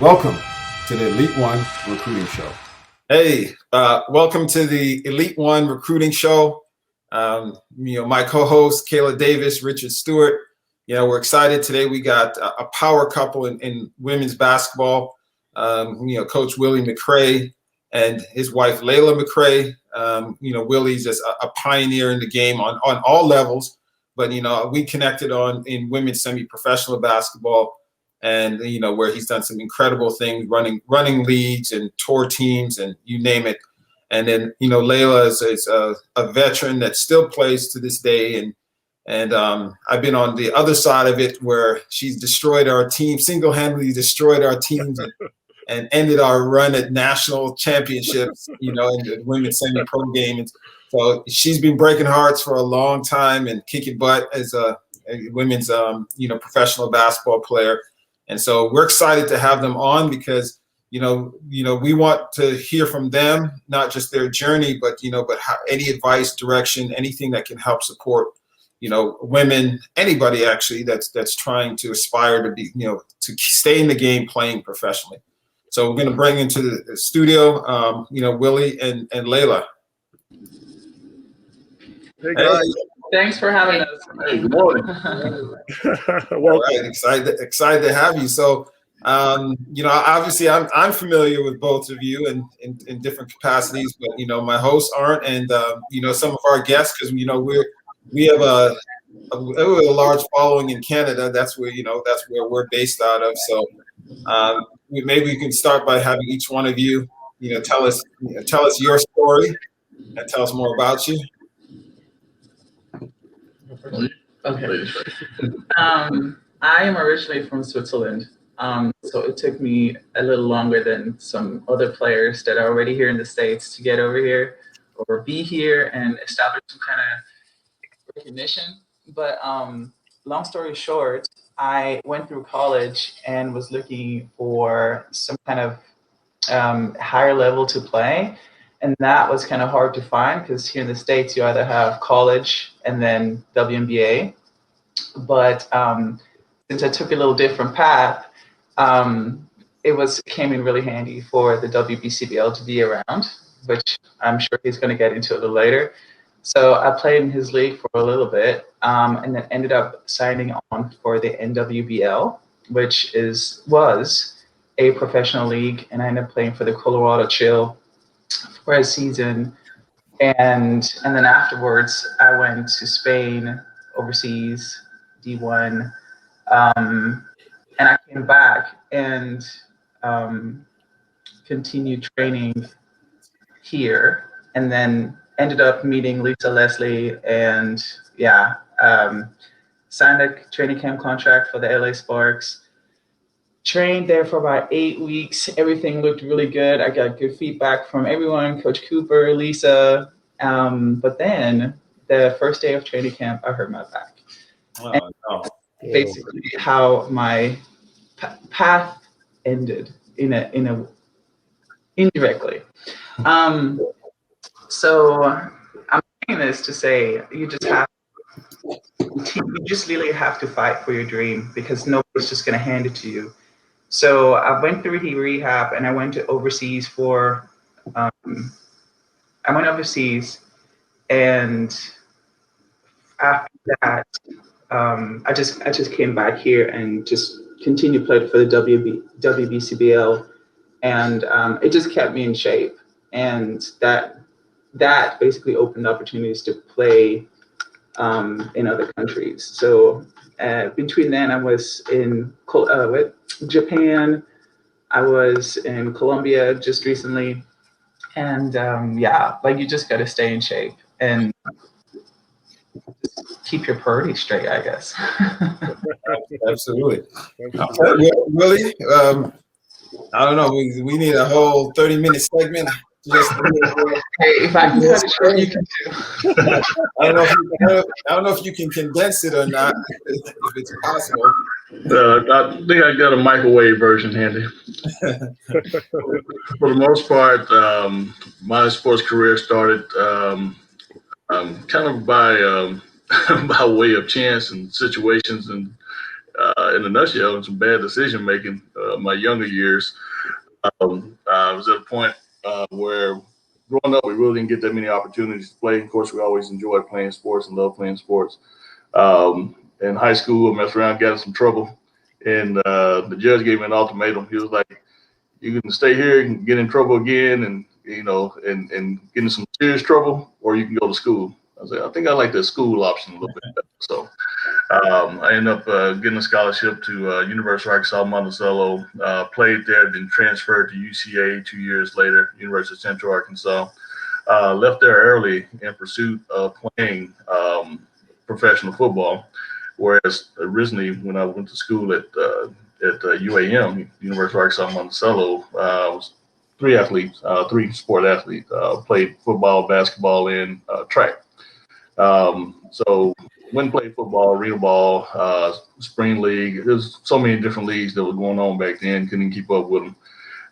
Welcome to the Elite One Recruiting Show. Hey, welcome to the Elite One Recruiting Show. My co-host Kayla Davis, Richard Stewart. We're excited today. We got a power couple in women's basketball. Coach Willie McCray and his wife Layla McCray. Willie's just a pioneer in the game on all levels. But we connected in women's semi-professional basketball. And where he's done some incredible things, running leagues and tour teams and you name it. And then Layla is a veteran that still plays to this day. And I've been on the other side of it where she's destroyed our team, single-handedly destroyed our teams, and ended our run at national championships. In the women's semi-pro game. And so she's been breaking hearts for a long time and kicking butt as a women's professional basketball player. And so we're excited to have them on because, we want to hear from them, not just their journey, but how, any advice, direction, anything that can help support, women, anybody actually that's trying to aspire to be, to stay in the game playing professionally. So we're going to bring into the studio, Willie and Layla. Hey guys. Thanks for having us. Hey, good morning. All right, excited to have you. So, obviously I'm familiar with both of you in different capacities, but my hosts aren't, and some of our guests, because we have a large following in Canada. That's where we're based out of. So, maybe we can start by having each one of you, tell us your story and tell us more about you. Okay. I am originally from Switzerland, so it took me a little longer than some other players that are already here in the States to get over here or be here and establish some kind of recognition. But long story short, I went through college and was looking for some kind of higher level to play. And that was kind of hard to find because here in the States, you either have college and then WNBA. But since I took a little different path, it came in really handy for the WBCBL to be around, which I'm sure he's going to get into a little later. So I played in his league for a little bit and then ended up signing on for the NWBL, which was a professional league. And I ended up playing for the Colorado Chill for a season, and then afterwards I went to Spain overseas D1, and I came back and continued training here, and then ended up meeting Lisa Leslie and signed a training camp contract for the LA Sparks. Trained there for about 8 weeks. Everything looked really good. I got good feedback from everyone, Coach Cooper, Lisa. But then the first day of training camp, I hurt my back. No. Basically, how my path ended in a indirectly. So I'm saying this to say you just literally have to fight for your dream because nobody's just going to hand it to you. So I went through rehab and I went overseas and after that I just came back here and just continued playing for the WBCBL, and it just kept me in shape, and that basically opened opportunities to play in other countries. So between then, I was in Japan, I was in Colombia just recently, and you just got to stay in shape and keep your priorities straight, I guess. Absolutely. Willie, I don't know. We need a whole 30-minute segment. If I can cut it short, you can do. I don't know if you can condense it or not, if it's possible. I think I got a microwave version handy. For the most part, my sports career started kind of by way of chance and situations, and in a nutshell, some bad decision making. My younger years, I was at a point where growing up, we really didn't get that many opportunities to play. Of course, we always enjoyed playing sports and love playing sports. In high school, I messed around, got in some trouble, and the judge gave me an ultimatum. He was like, "You can stay here and get in trouble again, and and get in some serious trouble, or you can go to school." I was like, "I think I like the school option a little bit better." So I ended up getting a scholarship to University of Arkansas Monticello. Played there, then transferred to UCA 2 years later, University of Central Arkansas. Left there early in pursuit of playing professional football, whereas originally when I went to school at UAM, University of Arkansas Monticello, I was three sport athletes. Played football, basketball, and track. So when played football, arena ball, spring league, there's so many different leagues that were going on back then, couldn't keep up with them.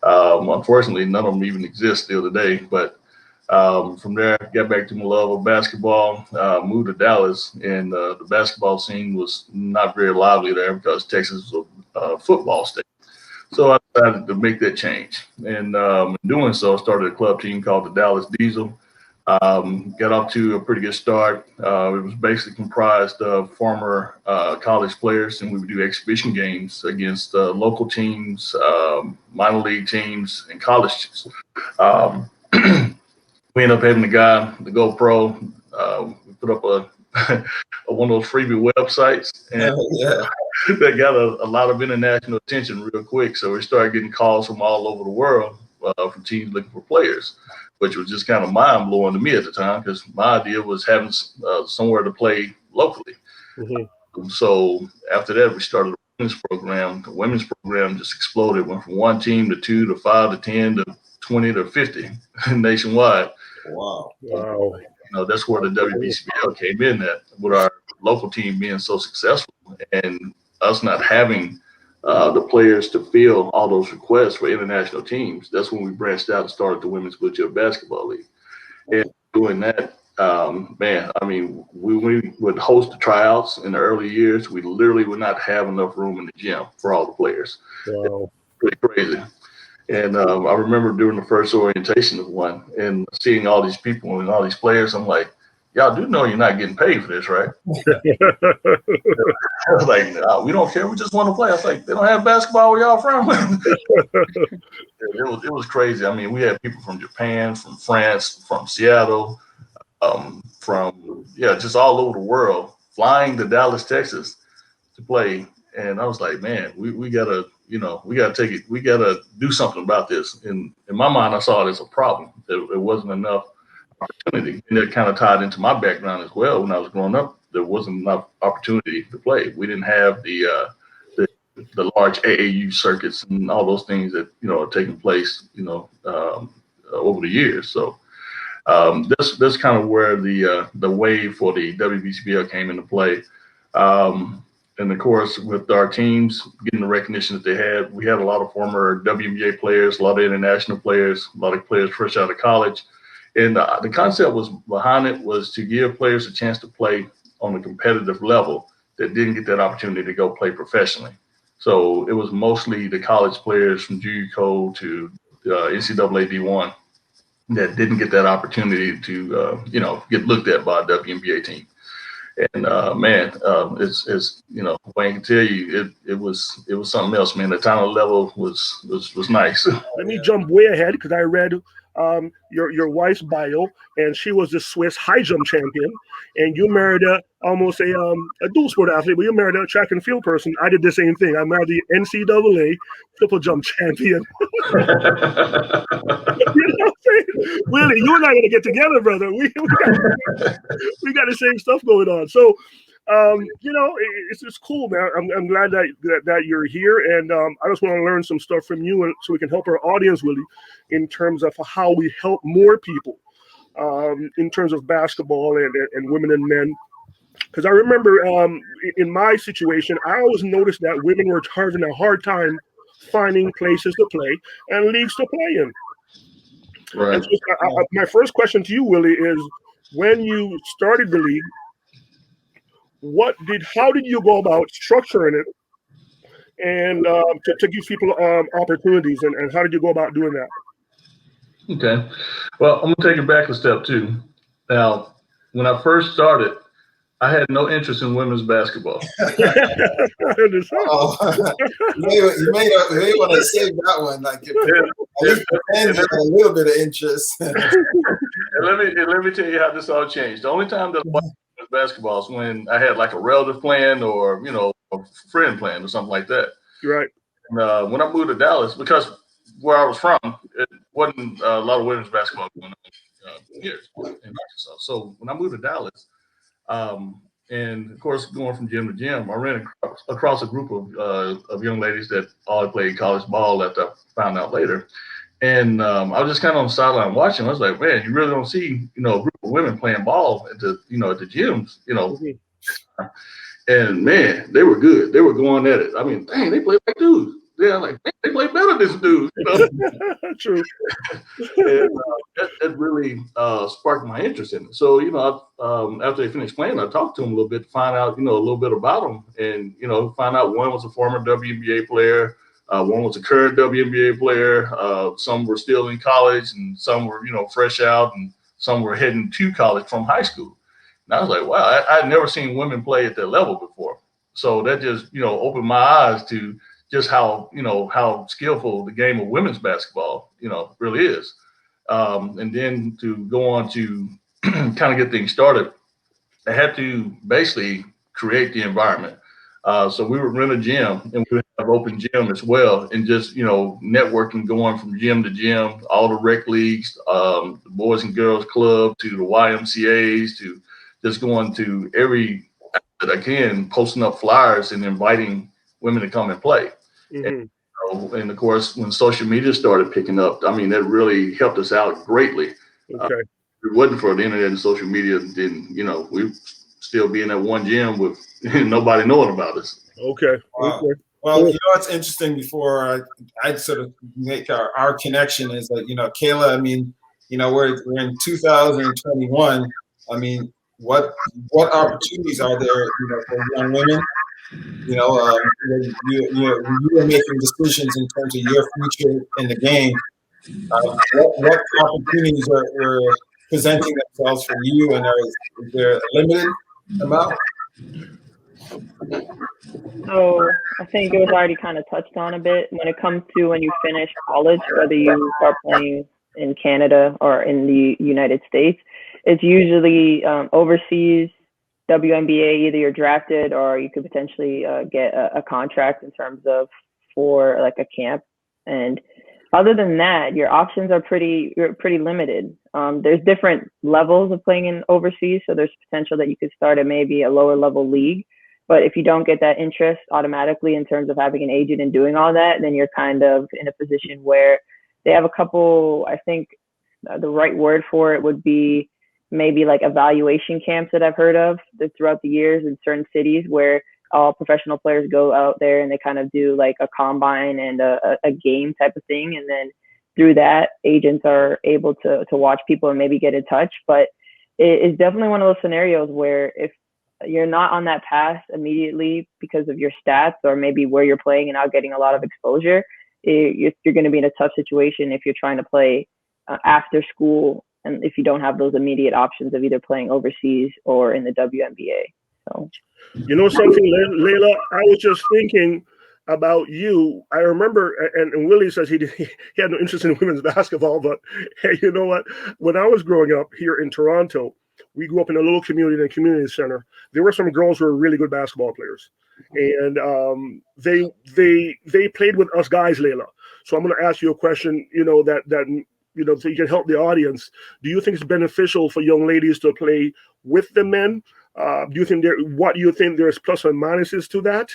Unfortunately, none of them even exist still today. But from there, got back to my love of basketball, moved to Dallas, and the basketball scene was not very lively there because Texas was a football state. So I decided to make that change. And in doing so, I started a club team called the Dallas Diesel. Got off to a pretty good start. It was basically comprised of former college players, and we would do exhibition games against local teams, minor league teams, and college teams. We ended up having the guy, the GoPro. We put up one of those freebie websites, and that got a lot of international attention real quick. So we started getting calls from all over the world from teams looking for players, which was just kind of mind blowing to me at the time because my idea was having somewhere to play locally. Mm-hmm. So after that, we started a women's program. The women's program just exploded. Went from one team to 2 to 5 to 10 to 20 to 50 nationwide. Wow. That's where the WBCBL came in at, with our local team being so successful and us not having the players to fill all those requests for international teams. That's when we branched out and started the Women's Wheelchair Basketball League. And doing that, we would host the tryouts in the early years. We literally would not have enough room in the gym for all the players. Wow. Pretty crazy. And I remember during the first orientation of one and seeing all these people and all these players, I'm like, y'all do know you're not getting paid for this, right? I was like, we don't care. We just want to play. I was like, they don't have basketball where y'all from? It was crazy. I mean, we had people from Japan, from France, from Seattle, from just all over the world flying to Dallas, Texas to play. And I was like, man, we gotta take it. We gotta do something about this. And in my mind, I saw it as a problem. It wasn't enough opportunity, and that kind of tied into my background as well. When I was growing up, there wasn't enough opportunity to play. We didn't have the large AAU circuits and all those things that are taking place over the years. So this kind of where the wave for the WBCBL came into play. And of course, with our teams getting the recognition that they had, we had a lot of former WNBA players, a lot of international players, a lot of players fresh out of college. And the concept behind it was to give players a chance to play on a competitive level that didn't get that opportunity to go play professionally. So it was mostly the college players from JUCO to NCAA D1 that didn't get that opportunity to get looked at by a WNBA team. And it's Wayne can tell you it was something else, man. The talent level was nice. Let me jump way ahead because I read your wife's bio, and she was the Swiss high jump champion, and you married almost a dual sport athlete, but you married a track and field person. I did the same thing. I married the NCAA triple jump champion. You know what I'm saying? Willie, you and I got to get together, brother. We got the same stuff going on. So, it's cool, man. I'm glad that you're here, and I just want to learn some stuff from you, and so we can help our audience, Willie, in terms of how we help more people in terms of basketball and women and men. Because I remember in my situation, I always noticed that women were having a hard time finding places to play and leagues to play in. Right. And so my first question to you, Willie, is when you started the league, how did you go about structuring it, and to give people opportunities, and how did you go about doing that? Okay. Well, I'm going to take it back a step too. Now, when I first started, I had no interest in women's basketball. I understand. You may want to save that one. Like, at least pretend you had a little bit of interest. And let me tell you how this all changed. The only time that I watched women's basketball is when I had like a relative playing, or a friend playing, or something like that. Right. And, when I moved to Dallas, because where I was from, it wasn't a lot of women's basketball going on here in Arkansas. So when I moved to Dallas, and of course, going from gym to gym, I ran across a group of young ladies that all played college ball that I found out later. And I was just kind of on the sideline watching. I was like, man, you really don't see, a group of women playing ball at the gyms, Mm-hmm. And man, they were good. They were going at it. I mean, dang, they play like dudes. Yeah, like, man, they play better than this dude. True. And that really sparked my interest in it. So, after they finished playing, I talked to them a little bit to find out, a little bit about them, and, find out one was a former WNBA player. One was a current WNBA player. Some were still in college, and some were, fresh out, and some were heading to college from high school. And I was like, wow, I had never seen women play at that level before. So that just, opened my eyes to just how skillful the game of women's basketball, really is. And then to go on to kind of get things started, I had to basically create the environment. So we would rent a gym, and we would have open gym as well, and just, networking, going from gym to gym, all the rec leagues, the Boys and Girls Club, to the YMCAs, to just going to every that I can, posting up flyers and inviting women to come and play. Mm-hmm. And of course, when social media started picking up, I mean, that really helped us out greatly. Okay. If it wasn't for the internet and social media, then, we'd still be in that one gym with nobody knowing about us. Okay. Wow. Okay. Well, what's interesting before I sort of make our connection is that, Kayla, I mean, we're in 2021. I mean, what opportunities are there, for young women? You are making decisions in terms of your future in the game. What opportunities were presenting themselves for you, and is there a limited amount? So I think it was already kind of touched on a bit when it comes to when you finish college, whether you start playing in Canada or in the United States. It's usually overseas, WNBA, either you're drafted or you could potentially get a contract in terms of for like a camp. And other than that, your options are pretty limited. There's different levels of playing in overseas. So there's potential that you could start at maybe a lower level league. But if you don't get that interest automatically in terms of having an agent and doing all that, then you're kind of in a position where they have a couple, I think the right word for it would be maybe like evaluation camps that I've heard of throughout the years in certain cities where all professional players go out there and they kind of do like a combine and a game type of thing. And then through that, agents are able to watch people and maybe get in touch. But it is definitely one of those scenarios where if you're not on that path immediately because of your stats or maybe where you're playing and not getting a lot of exposure, you're going to be in a tough situation if you're trying to play after school and if you don't have those immediate options of either playing overseas or in the WNBA. So, you know something, Layla, I was just thinking about you. I remember, and Willie says he had no interest in women's basketball, but hey, you know what? When I was growing up here in Toronto, we grew up in a little community, in a community center. There were some girls who were really good basketball players, and they played with us guys, Layla. So I'm going to ask you a question, so you can help the audience. Do you think it's beneficial for young ladies to play with the men? What do you think there's plus and minuses to that?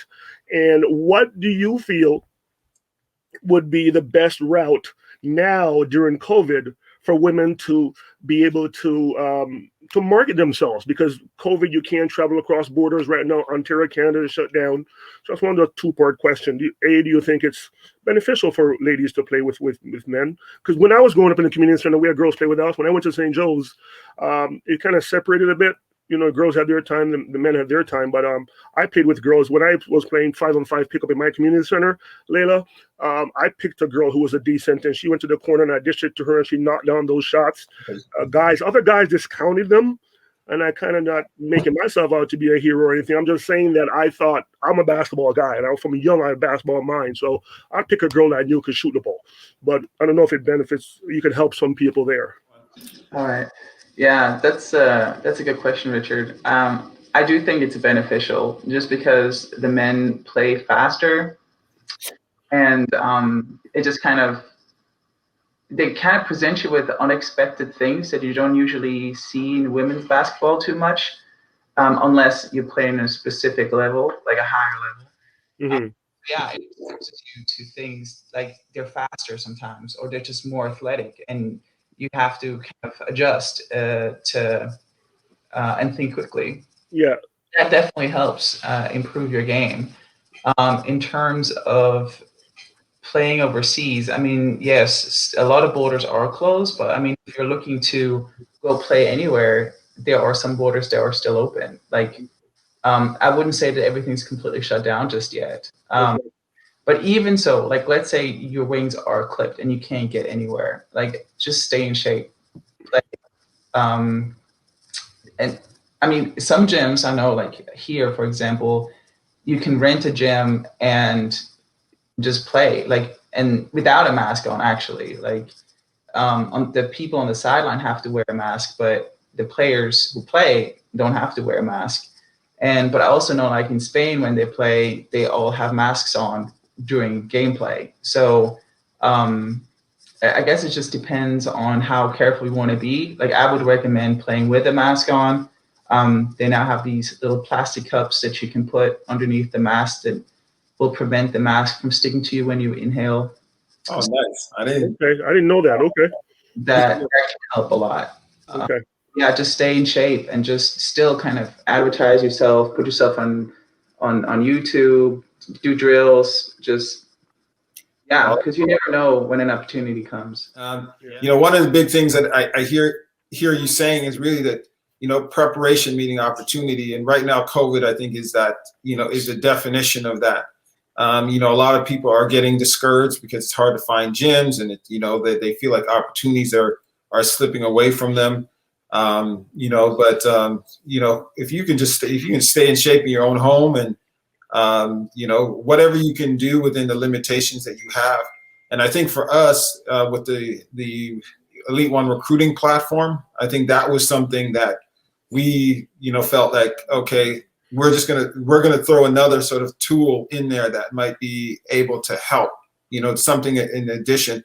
And what do you feel would be the best route now during COVID for women to be able to market themselves? Because COVID, you can't travel across borders right now. Ontario, Canada is shut down. So that's one of the two-part question. Do you think it's beneficial for ladies to play with men? Because when I was growing up in the community center, we had girls play with us. When I went to St. Joe's, it kind of separated a bit. girls had their time, the men had their time. But I played with girls when I was playing 5-on-5 pickup in my community center. Layla, I picked a girl who was a decent, and she went to the corner and I dished it to her, and she knocked down those shots. Other guys discounted them, and I kind of not making myself out to be a hero or anything. I'm just saying that I thought I'm a basketball guy, and I was from young, I had basketball mind, so I pick a girl that I knew could shoot the ball. But I don't know if it benefits. You can help some people there. All right. Yeah, that's a good question, Richard. I do think it's beneficial just because the men play faster, and it just they kind of present you with unexpected things that you don't usually see in women's basketball too much, unless you play in a specific level, like a higher level. Mm-hmm. Yeah, it exposes you to things like they're faster sometimes, or they're just more athletic, and you have to kind of adjust and think quickly. Yeah, that definitely helps improve your game. In terms of playing overseas, I mean, yes, a lot of borders are closed, but I mean, if you're looking to go play anywhere, there are some borders that are still open. Like, I wouldn't say that everything's completely shut down just yet. But even so, like, let's say your wings are clipped and you can't get anywhere, like, just stay in shape. Like, and I mean, some gyms I know, like here, for example, you can rent a gym and just play, like, and without a mask on, actually. Like, the people on the sideline have to wear a mask, but the players who play don't have to wear a mask. But I also know, like, in Spain, when they play, they all have masks on during gameplay. So I guess it just depends on how careful you want to be. Like, I would recommend playing with a mask on. They now have these little plastic cups that you can put underneath the mask that will prevent the mask from sticking to you when you inhale. Oh, nice. I didn't know that. Okay. That can help a lot. Okay. Yeah, just stay in shape and just still kind of advertise yourself, put yourself on YouTube, do drills, just, yeah, because you never know when an opportunity comes. One of the big things that I hear you saying is really that, preparation meeting opportunity. And right now, COVID, I think, is that, is the definition of that. A lot of people are getting discouraged because it's hard to find gyms, and they feel like opportunities are slipping away from them. If you can stay in shape in your own home, and whatever you can do within the limitations that you have. And I think for us, with the Elite One recruiting platform, I think that was something that we, felt like, okay, we're gonna throw another sort of tool in there that might be able to help, something in addition.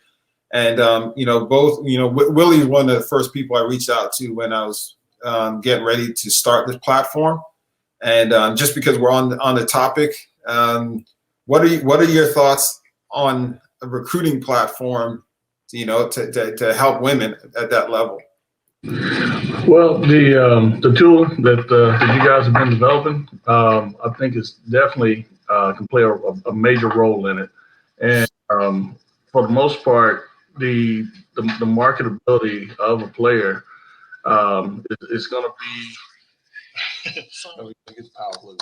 And Willie is one of the first people I reached out to when I was getting ready to start this platform. And just because we're on the topic, what are your thoughts on a recruiting platform, to help women at that level? Well, the tool that you guys have been developing, I think is definitely can play a major role in it. And for the most part, the marketability of a player is going to be.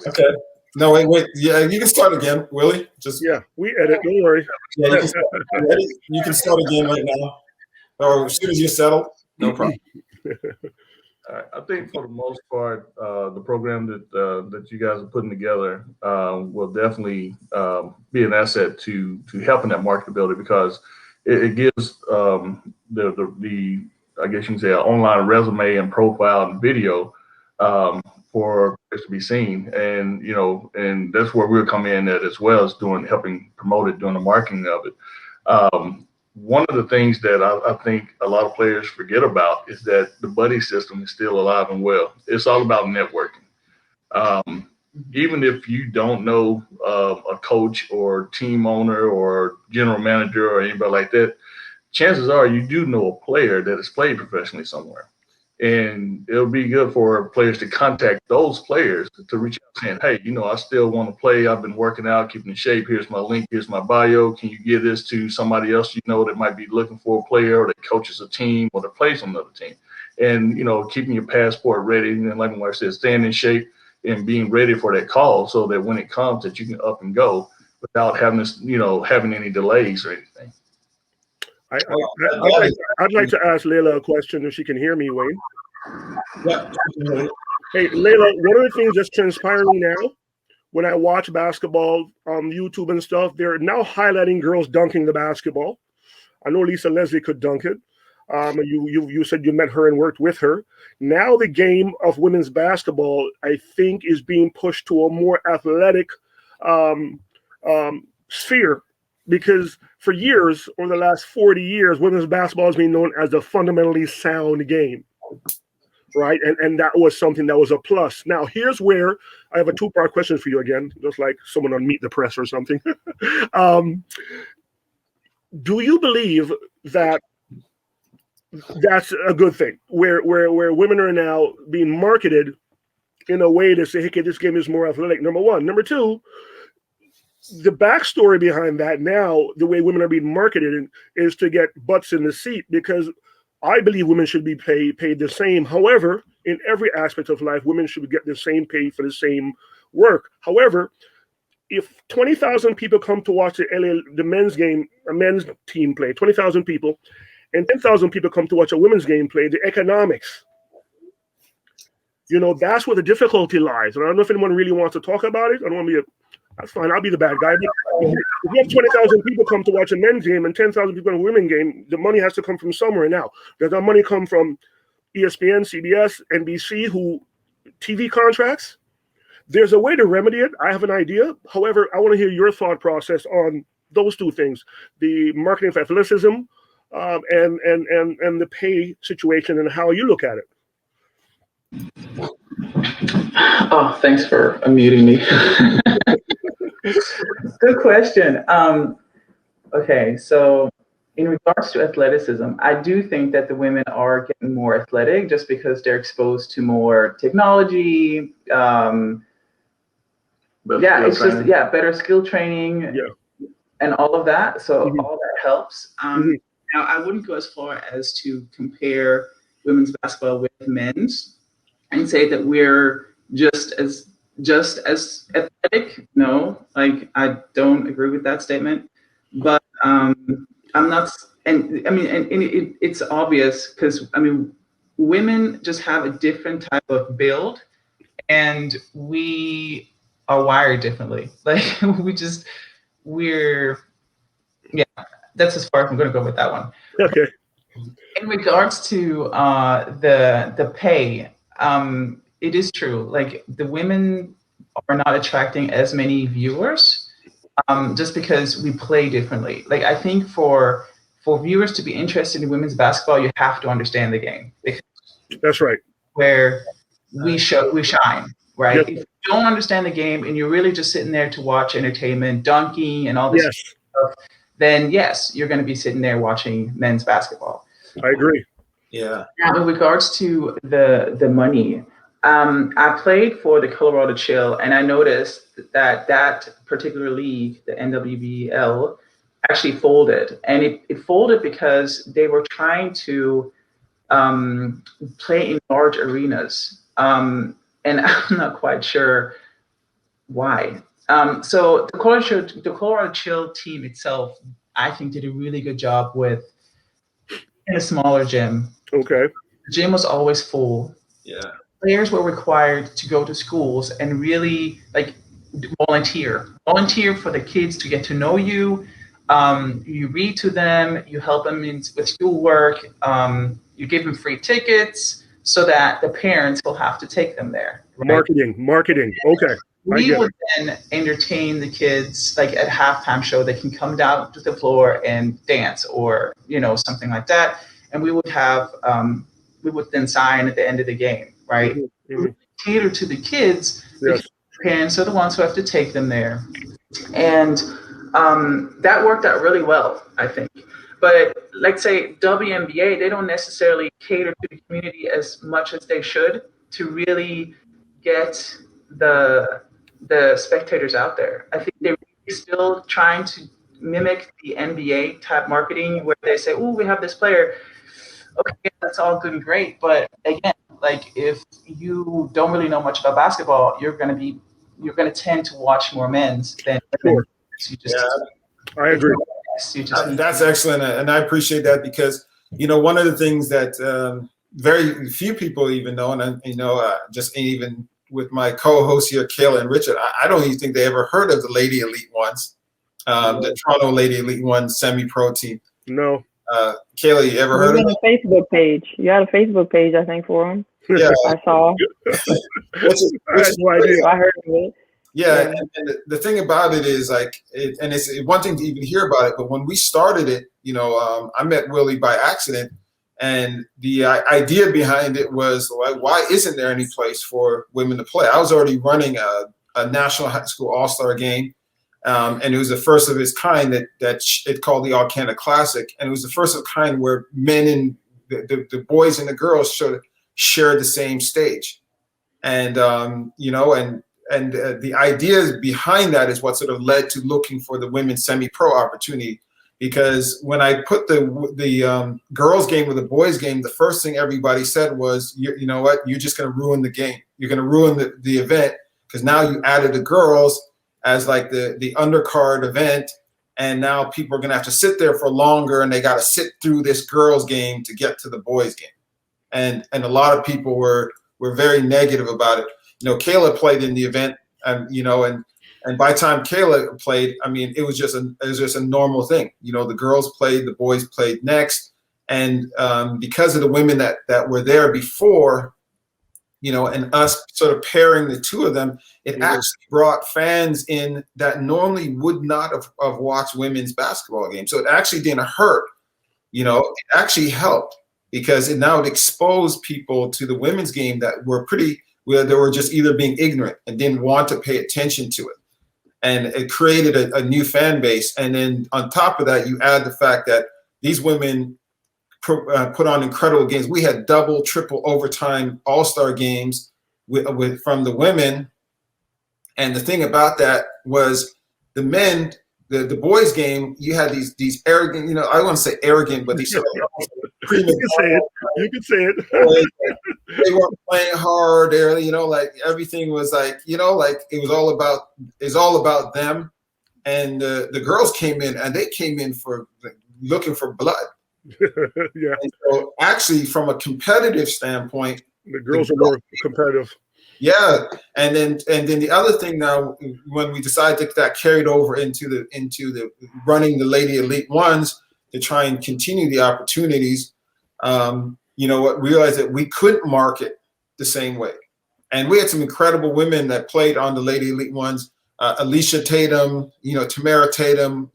Okay. No, wait. Yeah, you can start again, Willie. We edit. Don't worry. Yeah, you can start again right now, or as soon as you're settled. No problem. I think for the most part, the program that you guys are putting together will definitely be an asset to helping that marketability, because it gives the I guess you can say an online resume and profile and video for it to be seen, and that's where we'll come in at, as well as helping promote it, doing the marketing of it. One of the things that I think a lot of players forget about is that the buddy system is still alive and well. It's all about networking. Even if you don't know a coach or team owner or general manager or anybody like that, chances are you do know a player that has played professionally somewhere. And it'll be good for players to contact those players to reach out saying, hey, I still want to play. I've been working out, keeping in shape. Here's my link. Here's my bio. Can you give this to somebody else that might be looking for a player or that coaches a team or that plays on another team? And, keeping your passport ready. And like my wife said, staying in shape and being ready for that call so that when it comes that you can up and go without having this, having any delays or anything. I'd like to ask Layla a question if she can hear me, Wayne. Yeah. Hey, Layla, one of the things that's transpiring now, when I watch basketball on YouTube and stuff, they're now highlighting girls dunking the basketball. I know Lisa Leslie could dunk it. You said you met her and worked with her. Now the game of women's basketball, I think, is being pushed to a more athletic sphere. Because for years, over the last 40 years, women's basketball has been known as a fundamentally sound game, right? And that was something that was a plus. Now, here's where I have a two-part question for you again, just like someone on Meet the Press or something. Do you believe that that's a good thing, where women are now being marketed in a way to say, hey, this game is more athletic, number one. Number two, the backstory behind that now, the way women are being marketed is to get butts in the seat, because I believe women should be paid the same. However, in every aspect of life, women should get the same pay for the same work. However, if 20,000 people come to watch the men's game, a men's team play, 20,000 people, and 10,000 people come to watch a women's game play, the economics, that's where the difficulty lies. And I don't know if anyone really wants to talk about it. I don't want to be that's fine. I'll be the bad guy. But if you have 20,000 people come to watch a men's game and 10,000 people in a women's game, the money has to come from somewhere. Now, does that money come from ESPN, CBS, NBC, TV contracts? There's a way to remedy it. I have an idea. However, I want to hear your thought process on those two things: the marketing for athleticism and the pay situation, and how you look at it. Oh, thanks for unmuting me. Good question. Okay, so in regards to athleticism, I do think that the women are getting more athletic just because they're exposed to more technology. Better skill training, and all of that. So all that helps. Now, I wouldn't go as far as to compare women's basketball with men's and say that we're just as athletic. No, I don't agree with that statement. But I'm not, it's obvious because women just have a different type of build, and we are wired differently. That's as far as I'm going to go with that one. Okay. In regards to the pay, it is true. The women are not attracting as many viewers just because we play differently. I think for viewers to be interested in women's basketball, you have to understand the game. That's right. Where we shine, right? Yep. If you don't understand the game and you're really just sitting there to watch entertainment, dunking, and all this stuff, then yes, you're going to be sitting there watching men's basketball. I agree. Yeah. Now, in regards to the money, I played for the Colorado Chill, and I noticed that particular league, the NWBL, actually folded. And it folded because they were trying to play in large arenas. And I'm not quite sure why. So the Colorado Chill team itself, I think, did a really good job with in a smaller gym. Okay. The gym was always full. Yeah. Players were required to go to schools and really volunteer for the kids to get to know you. You read to them, you help them with schoolwork, you give them free tickets so that the parents will have to take them there. Right? Marketing. Okay. We would then entertain the kids at halftime show. They can come down to the floor and dance or something like that. And we would have we would then sign at the end of the game, right? Mm-hmm. We cater to the kids. Yes. The parents are the ones who have to take them there. And that worked out really well, I think. But like say WNBA, they don't necessarily cater to the community as much as they should to really get the spectators out there. I think they're really still trying to mimic the NBA type marketing where they say, "Oh, we have this player." Okay, that's all good and great, but again, like if you don't really know much about basketball, you're gonna tend to watch more men's than women. You just, I agree. That's excellent, and I appreciate that because one of the things that very few people even know, and just even with my co-hosts here, Kayla and Richard, I don't even think they ever heard of the Lady Elite Ones, the Toronto Lady Elite Ones semi-pro team. No. Kayla, you ever heard of it? A Facebook page. You had a Facebook page, I think, for them. Yeah, I saw. I had no idea. I heard of it. Yeah, and the thing about it is and it's one thing to even hear about it, but when we started it, I met Willie by accident, and the idea behind it was like, why isn't there any place for women to play? I was already running a national high school all-star game, and it was the first of its kind that it called the All Canada Classic, and it was the first of kind where men and the boys and the girls shared the same stage, and the ideas behind that is what sort of led to looking for the women's semi-pro opportunity. Because when I put the girls game with the boys game, the first thing everybody said was, you know what, you're just going to ruin the game. You're going to ruin the event because now you added the girls as like the undercard event, and now people are going to have to sit there for longer, and they got to sit through this girls game to get to the boys game. And a lot of people were very negative about it. Kayla played in the event, and by the time Kayla played, I mean, it was just a normal thing. The girls played, the boys played next, and because of the women that were there before, and us sort of pairing the two of them, it actually brought fans in that normally would not have watched women's basketball games. So it actually didn't hurt. It actually helped because it exposed people to the women's game that they were just either being ignorant and didn't want to pay attention to it. And it created a new fan base. And then on top of that, you add the fact that these women put on incredible games. We had double, triple overtime all-star games from the women. And the thing about that was the men, the boys game, you had these arrogant, I don't want to say arrogant, but these sort of you can say it. They weren't playing hard. Like everything was like, like it was all about them. And the girls came in, and they came in for looking for blood. Yeah. And so actually, from a competitive standpoint, the girls are more competitive. Yeah, and then the other thing now, when we decided to get that carried over into the running the Lady Elite Ones to try and continue the opportunities, realized that we couldn't market the same way, and we had some incredible women that played on the Lady Elite Ones, Alicia Tatum, Tamara Tatum,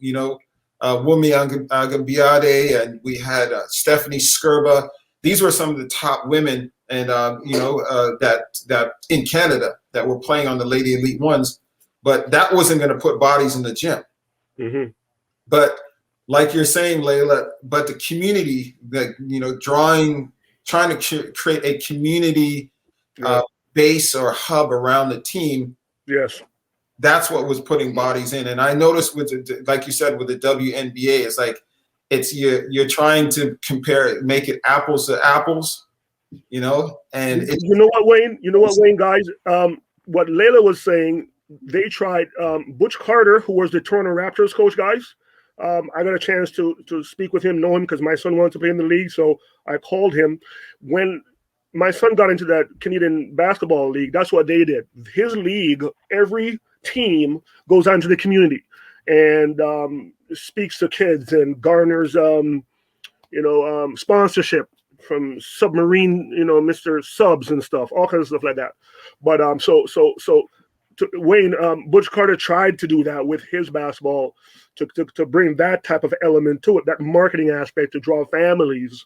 Wumi Agambiade, and we had Stephanie Skirba. These were some of the top women, and that in Canada that were playing on the Lady Elite Ones, but that wasn't going to put bodies in the gym. Mm-hmm. But like you're saying, Layla, but the community that trying to create a community base or hub around the team. Yes. That's what was putting bodies in. And I noticed like you said, with the WNBA, it's like you're trying to make it apples to apples, and you know what, Wayne, guys, what Layla was saying, they tried Butch Carter, who was the Toronto Raptors coach, guys. I got a chance to speak with him, know him, because my son wanted to play in the league, so I called him. When my son got into that Canadian basketball league, that's what they did. His league, every team goes out into the community and speaks to kids and garners, sponsorship from Submarine, Mr. Subs and stuff, all kinds of stuff like that. But Wayne, Butch Carter tried to do that with his basketball to bring that type of element to it, that marketing aspect, to draw families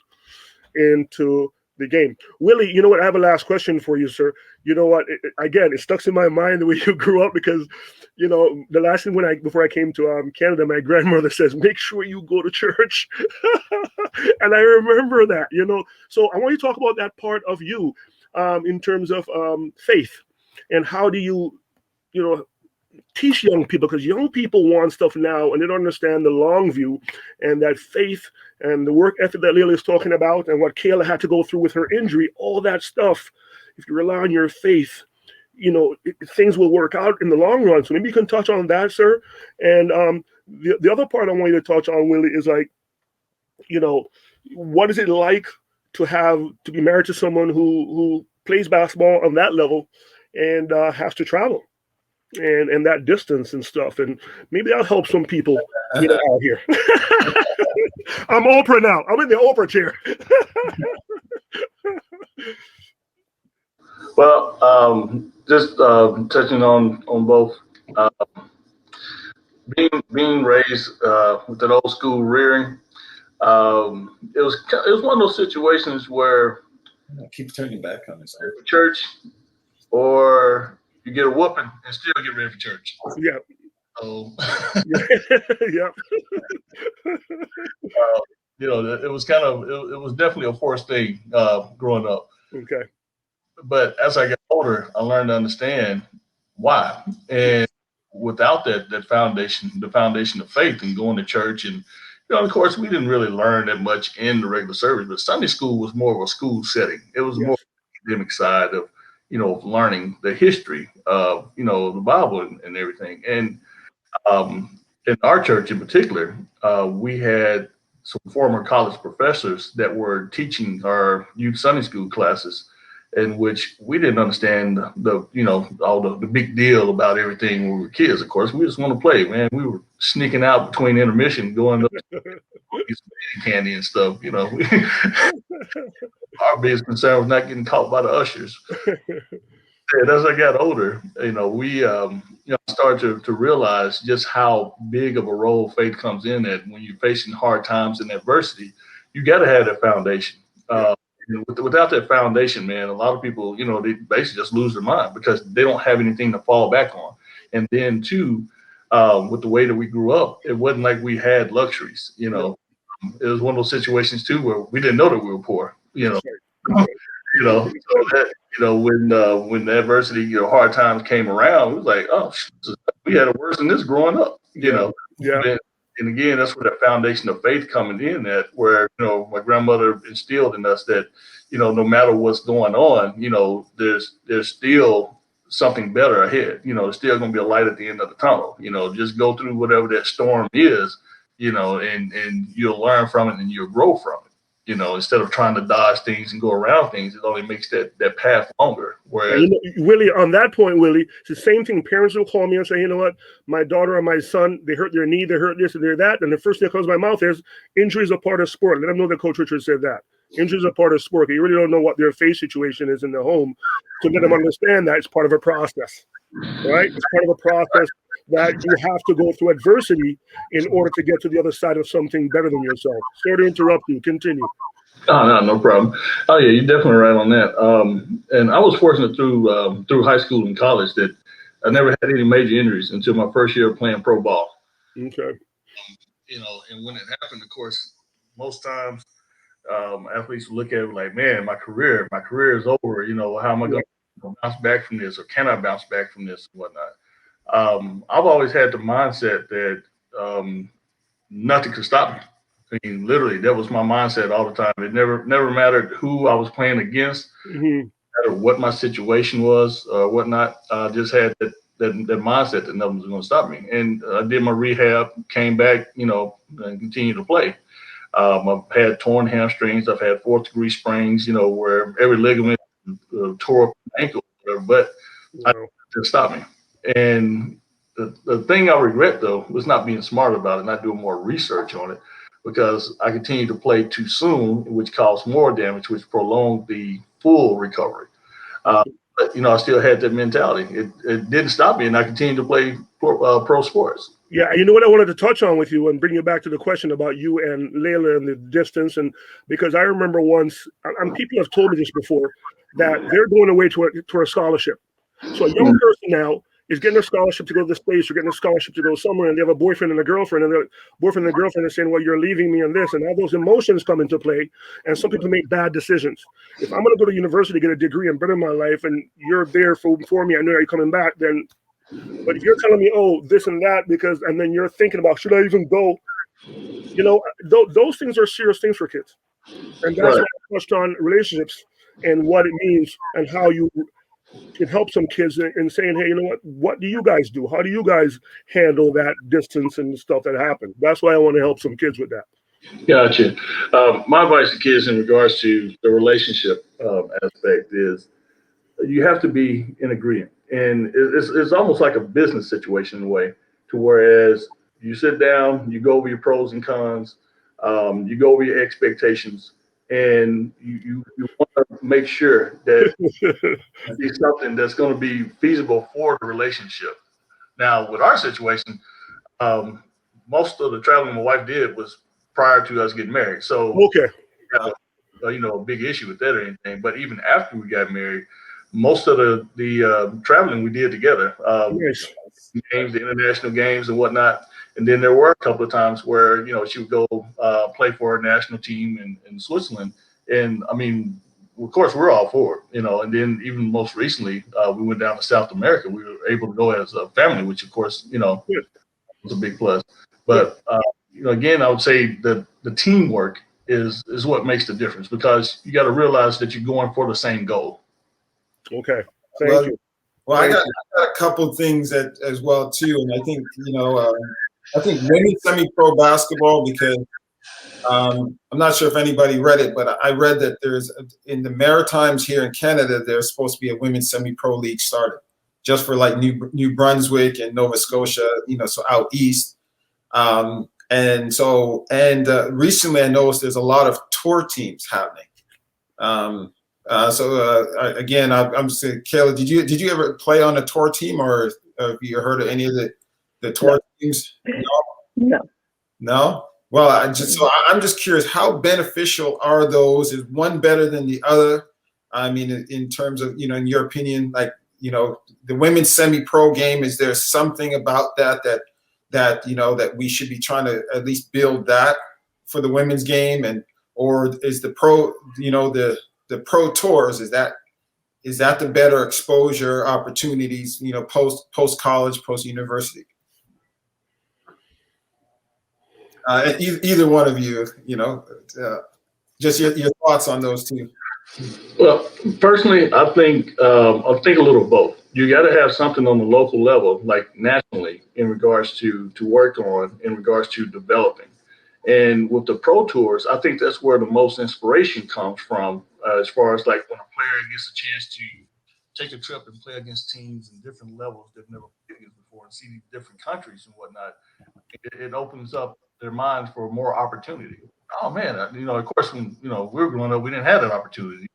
into the game. Willie, you know what? I have a last question for you, sir. You know what? Again, it stuck in my mind the way you grew up because, you know, the last thing before I came to Canada, my grandmother says, make sure you go to church. And I remember that, you know. So I want you to talk about that part of you in terms of faith and how do you, you know, teach young people, because young people want stuff now and they don't understand the long view and that faith and the work ethic that Layla is talking about and what Kayla had to go through with her injury, all that stuff. If you rely on your faith, you know, things will work out in the long run. So maybe you can touch on that, sir. And the other part I want you to touch on, Willie, is like, you know, what is it like to be married to someone who plays basketball on that level and has to travel? And that distance and stuff, and maybe that'll help some people get out here. I'm Oprah now. I'm in the Oprah chair. Well, just touching on both, being raised with that old school rearing, it was one of those situations where Keep turning back on this. church, or you get a whooping and still get ready for church. Yeah. So, Yeah. you know, it was definitely a forced thing growing up. Okay. But as I got older, I learned to understand why. And without that foundation, the foundation of faith and going to church, and, you know, of course, we didn't really learn that much in the regular service, but Sunday school was more of a school setting. It was more academic side of, you know, learning the history of, you know, the Bible and everything. And in our church in particular, we had some former college professors that were teaching our youth Sunday school classes, in which we didn't understand the you know, all the big deal about everything when we were kids. Of course, we just want to play, man. We were sneaking out between intermission, going to get some candy and stuff, you know. Our biggest concern was not getting caught by the ushers. And as I got older, you know, we you know, started to realize just how big of a role faith comes in that when you're facing hard times and adversity, you got to have that foundation. You know, without that foundation, man, a lot of people, you know, they basically just lose their mind because they don't have anything to fall back on. And then too, with the way that we grew up, it wasn't like we had luxuries, you know. It was one of those situations too where we didn't know that we were poor, you know. You know, so that, you know, when the adversity, you know, hard times came around, it was like, oh, we had it worse than this growing up, you know. Yeah. And again, that's where that foundation of faith coming in at, where, you know, my grandmother instilled in us that, you know, no matter what's going on, you know, there's still something better ahead. You know, there's still going to be a light at the end of the tunnel. You know, just go through whatever that storm is, you know, and you'll learn from it and you'll grow from it. You know, instead of trying to dodge things and go around things, it only makes that path longer. Whereas, you know, Willie, on that point, Willie, it's the same thing. Parents will call me and say, you know what, my daughter or my son, they hurt their knee, they hurt this and they're that. And the first thing that comes to my mouth is injuries are part of sport. Let them know that Coach Richard said that. Injuries are part of sport. You really don't know what their faith situation is in the home. To let them understand that it's part of a process, right? It's part of a process that you have to go through adversity in order to get to the other side of something better than yourself. Sorry to interrupt you. Continue. Oh, no problem. Oh, yeah, you're definitely right on that. And I was fortunate through high school and college that I never had any major injuries until my first year of playing pro ball. Okay. You know, and when it happened, of course, most times athletes look at it like, man, my career is over. You know, how am I going to bounce back from this, or can I bounce back from this and whatnot? I've always had the mindset that nothing could stop me. I mean, literally, that was my mindset all the time. It never mattered who I was playing against, no matter what my situation was or whatnot. I just had that mindset that nothing was going to stop me. And I did my rehab, came back, you know, and continued to play. I've had torn hamstrings. I've had fourth-degree sprains, you know, where every ligament tore up my ankle, but I didn't stop me. And the thing I regret, though, was not being smart about it, not doing more research on it, because I continued to play too soon, which caused more damage, which prolonged the full recovery. But, you know, I still had that mentality. It didn't stop me, and I continued to play pro sports. Yeah, you know what I wanted to touch on with you and bring you back to the question about you and Layla and the distance, and because I remember once, and people have told me this before, that they're going away to a scholarship. So a young person now is getting a scholarship to go to the States or getting a scholarship to go somewhere, and they have a boyfriend and a girlfriend, and the boyfriend and the girlfriend are saying, well, you're leaving me on this, and all those emotions come into play, and some people make bad decisions. If I'm going to go to university, get a degree and better my life, and you're there for me, I know you're coming back, then, but if you're telling me, oh, this and that, and then you're thinking about, should I even go? Those things are serious things for kids. And that's why I touched on relationships and what it means and how you can help some kids in saying, hey, you know what do you guys do? How do you guys handle that distance and stuff that happens? That's why I want to help some kids with that. Gotcha. My advice to kids in regards to the relationship aspect is you have to be in agreement. And it's almost like a business situation in a way, to whereas you sit down, you go over your pros and cons, you go over your expectations, and you want to make sure that it's something that's going to be feasible for the relationship. Now, with our situation, most of the traveling my wife did was prior to us getting married. So, okay. A big issue with that or anything. But even after we got married, most of the traveling we did together, Nice. games, the international games and whatnot. And then there were a couple of times where, she would go play for our national team in Switzerland. And I mean, of course, we're all for it, and then even most recently, we went down to South America. We were able to go as a family, which of course, was a big plus. But, again, I would say that the teamwork is what makes the difference, because you got to realize that you're going for the same goal. Okay. Thank you. Well, I got a couple things as well too, and I think I think women's semi-pro basketball, because I'm not sure if anybody read it, but I read that there's in the Maritimes here in Canada, there's supposed to be a women's semi-pro league started just for like New Brunswick and Nova Scotia, so out east. Recently I noticed there's a lot of tour teams happening. Again, I'm saying, Kayla, did you ever play on a tour team, or have you heard of any of the tour teams? No. Well, I'm just curious, how beneficial are those? Is one better than the other? I mean, in terms of, in your opinion, like, the women's semi-pro game, is there something about that we should be trying to at least build that for the women's game, or is the pro, the pro tours, is that the better exposure opportunities, post college, post university? Either one of you, just your thoughts on those two. Well, personally, I think a little of both. You got to have something on the local level, like nationally, in regards to work on, in regards to developing. And with the pro tours, I think that's where the most inspiration comes from, as far as like when a player gets a chance to take a trip and play against teams in different levels they've never played against before, and see different countries and whatnot. It opens up their minds for more opportunity. Oh man, of course, when we were growing up, we didn't have that opportunity,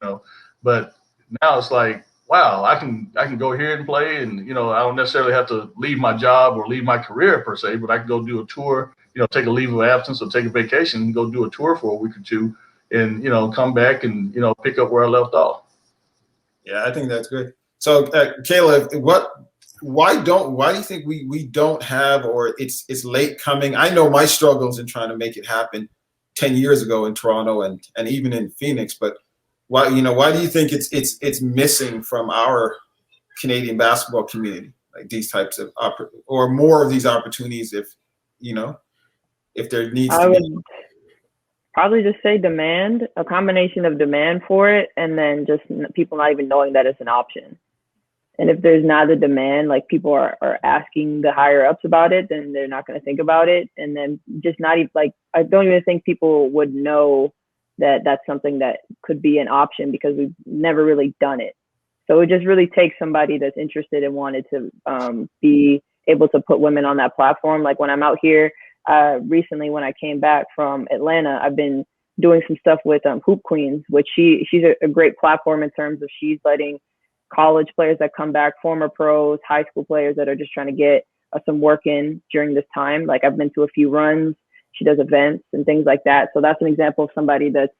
but now it's like, wow, I can go here and play, and I don't necessarily have to leave my job or leave my career per se, but I can go do a tour, take a leave of absence or take a vacation and go do a tour for a week or two, and come back and pick up where I left off. Yeah, I think that's good. So, Kayla, why do you think we don't have, or it's late coming? I know my struggles in trying to make it happen 10 years ago in Toronto and even in Phoenix, but why do you think it's missing from our Canadian basketball community, like these types of or more of these opportunities, if there needs to be? I would probably just say demand, a combination of demand for it, and then just people not even knowing that it's an option. And if there's not a demand, like people are asking the higher ups about it, then they're not going to think about it. And then just not even like, I don't even think people would know that that's something that could be an option, because we've never really done it. So it just really takes somebody that's interested and wanted to be able to put women on that platform. Like when I'm out here, recently when I came back from Atlanta, I've been doing some stuff with Hoop Queens, which she's a great platform in terms of she's letting college players that come back, former pros, high school players that are just trying to get some work in during this time. Like I've been to a few runs. She does events and things like that. So that's an example of somebody that's,